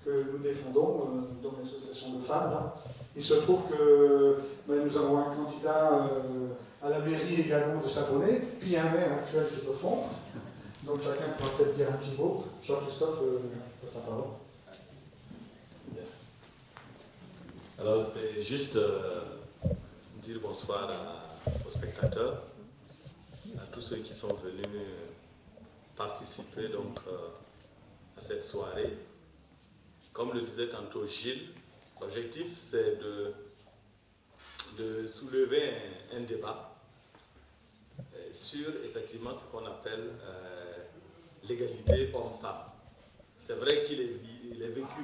que nous défendons, dans l'association de femmes. Là. Il se trouve que nous avons un candidat à la mairie également de Saponnet, puis il y a un maire actuel qui est au fond. Donc chacun pourra peut-être dire un petit mot. Jean-Christophe, ça parole. Alors, je vais juste dire bonsoir aux spectateurs, à tous ceux qui sont venus participer donc, à cette soirée. Comme le disait tantôt Gilles, l'objectif c'est de soulever un débat sur effectivement ce qu'on appelle l'égalité homme-femme. C'est vrai qu'il est vécu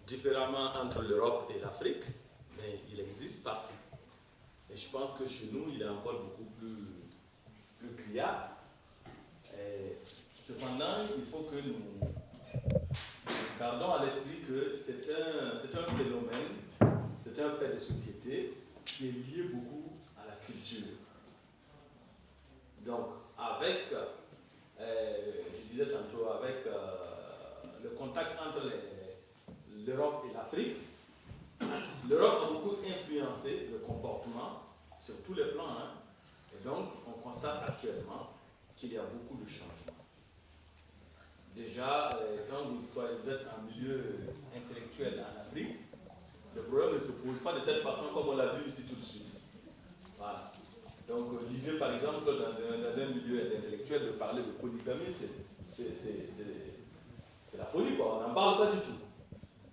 différemment entre l'Europe et l'Afrique, mais il existe partout. Et je pense que chez nous, il est encore beaucoup plus criard. Cependant, il faut que nous gardons à l'esprit que c'est un phénomène, c'est un fait de société qui est lié beaucoup à la culture. Donc, avec, je disais tantôt, avec le contact entre l'Europe et l'Afrique, l'Europe a beaucoup influencé le comportement sur tous les plans. Hein, et donc, on constate actuellement qu'il y a beaucoup de changements. Déjà, quand vous êtes en milieu intellectuel en Afrique, le problème ne se pose pas de cette façon comme on l'a vu ici tout de suite. Voilà. Donc, l'idée, par exemple, dans un milieu intellectuel, de parler de polygamie, c'est la folie, quoi. On n'en parle pas du tout.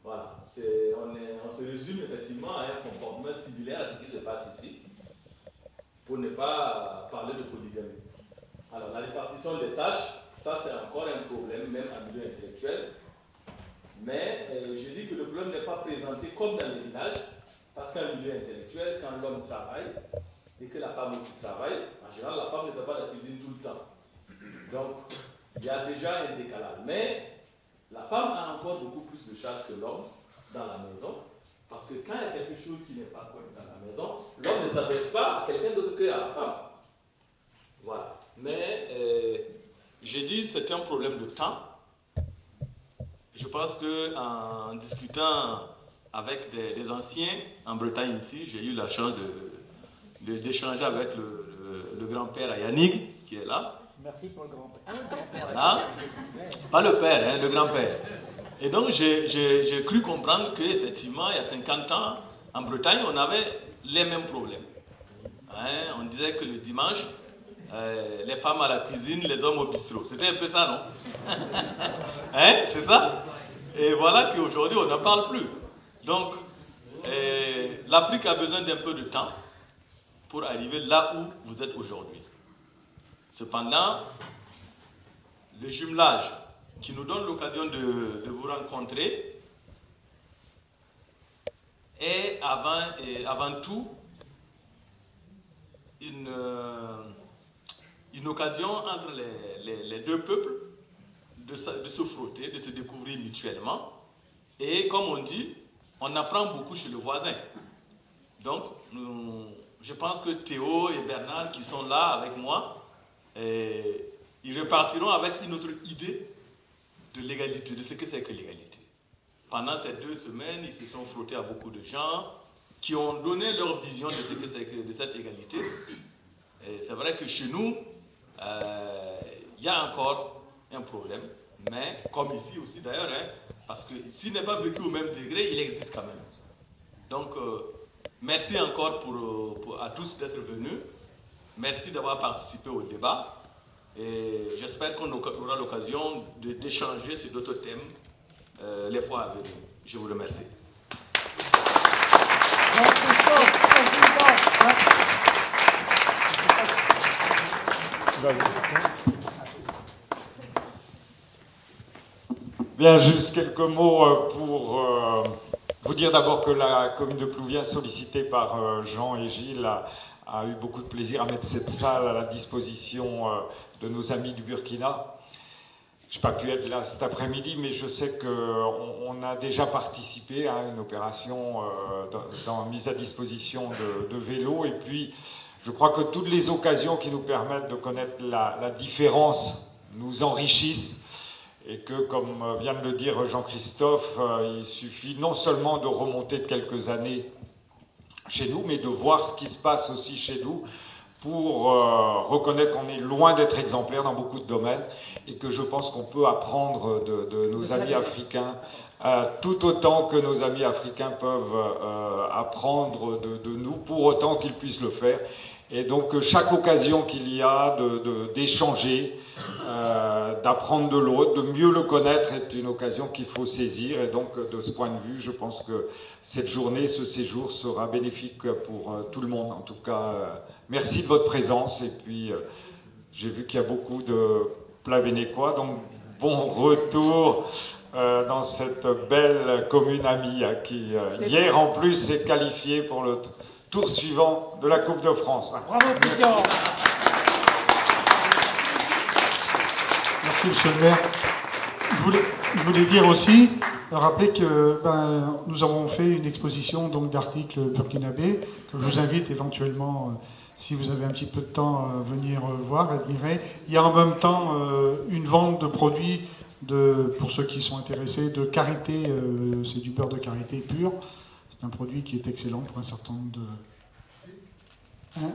Voilà. On se résume effectivement à un comportement similaire à ce qui se passe ici, pour ne pas parler de polygamie. Alors, la répartition des tâches, ça c'est encore un problème, même en milieu intellectuel. Mais je dis que le problème n'est pas présenté comme dans les villages, parce qu'en milieu intellectuel, quand l'homme travaille, et que la femme aussi travaille, en général, la femme ne fait pas la cuisine tout le temps. Donc, il y a déjà un décalage. Mais la femme a encore beaucoup plus de charges que l'homme dans la maison, parce que quand il y a quelque chose qui n'est pas correct dans la maison, l'homme ne s'adresse pas à quelqu'un d'autre que à la femme. Voilà. Mais j'ai dit c'est un problème de temps. Je pense qu'en discutant avec des anciens en Bretagne ici, j'ai eu la chance d'échanger avec le grand-père Yannick qui est là. Merci pour le grand-père. Voilà. Pas le père, hein, le grand-père. Et donc j'ai cru comprendre qu'effectivement, il y a 50 ans, en Bretagne, on avait les mêmes problèmes. Hein, on disait que le dimanche, les femmes à la cuisine, les hommes au bistrot. C'était un peu ça, non? Hein, c'est ça? Et voilà qu'aujourd'hui, on n'en parle plus. Donc, l'Afrique a besoin d'un peu de temps pour arriver là où vous êtes aujourd'hui. Cependant, le jumelage qui nous donne l'occasion de vous rencontrer est avant tout une occasion entre les deux peuples de se frotter, de se découvrir mutuellement. Et comme on dit, on apprend beaucoup chez le voisin. Donc, je pense que Théo et Bernard qui sont là avec moi, ils repartiront avec une autre idée de l'égalité, de ce que c'est que l'égalité. Pendant ces 2 semaines, ils se sont frottés à beaucoup de gens qui ont donné leur vision de ce que c'est que de cette égalité. Et c'est vrai que chez nous, il y a encore un problème, mais comme ici aussi d'ailleurs, hein, parce que s'il n'est pas vécu au même degré, il existe quand même. Donc, merci encore à tous d'être venus. Merci d'avoir participé au débat. Et j'espère qu'on aura l'occasion d'échanger sur d'autres thèmes les fois à venir. Je vous remercie. Bien, juste quelques mots pour vous dire d'abord que la commune de Plouvien, sollicitée par Jean et Gilles, a eu beaucoup de plaisir à mettre cette salle à la disposition de nos amis du Burkina. Je n'ai pas pu être là cet après-midi, mais je sais qu'on a déjà participé à une opération dans mise à disposition de vélos. Et puis, je crois que toutes les occasions qui nous permettent de connaître la différence nous enrichissent. et que, comme vient de le dire Jean-Christophe, il suffit non seulement de remonter de quelques années chez nous, mais de voir ce qui se passe aussi chez nous pour reconnaître qu'on est loin d'être exemplaire dans beaucoup de domaines et que je pense qu'on peut apprendre de nos amis africains tout autant que nos amis africains peuvent apprendre de nous, pour autant qu'ils puissent le faire. Et donc chaque occasion qu'il y a d'échanger, d'apprendre de l'autre, de mieux le connaître est une occasion qu'il faut saisir. Et donc de ce point de vue, je pense que cette journée, ce séjour sera bénéfique pour tout le monde. En tout cas, merci de votre présence. Et puis j'ai vu qu'il y a beaucoup de Plavénécois, donc bon retour dans cette belle commune amie qui hier en plus s'est qualifiée pour le tour suivant de la Coupe de France. Bravo, Christian. Merci, monsieur le maire. Je voulais dire aussi, rappeler que nous avons fait une exposition d'articles burkinabés, que je vous invite éventuellement, si vous avez un petit peu de temps, à venir voir, admirer. Il y a en même temps une vente de produits, pour ceux qui sont intéressés, de karité, c'est du beurre de karité pur. C'est un produit qui est excellent pour un certain nombre de... Hein ?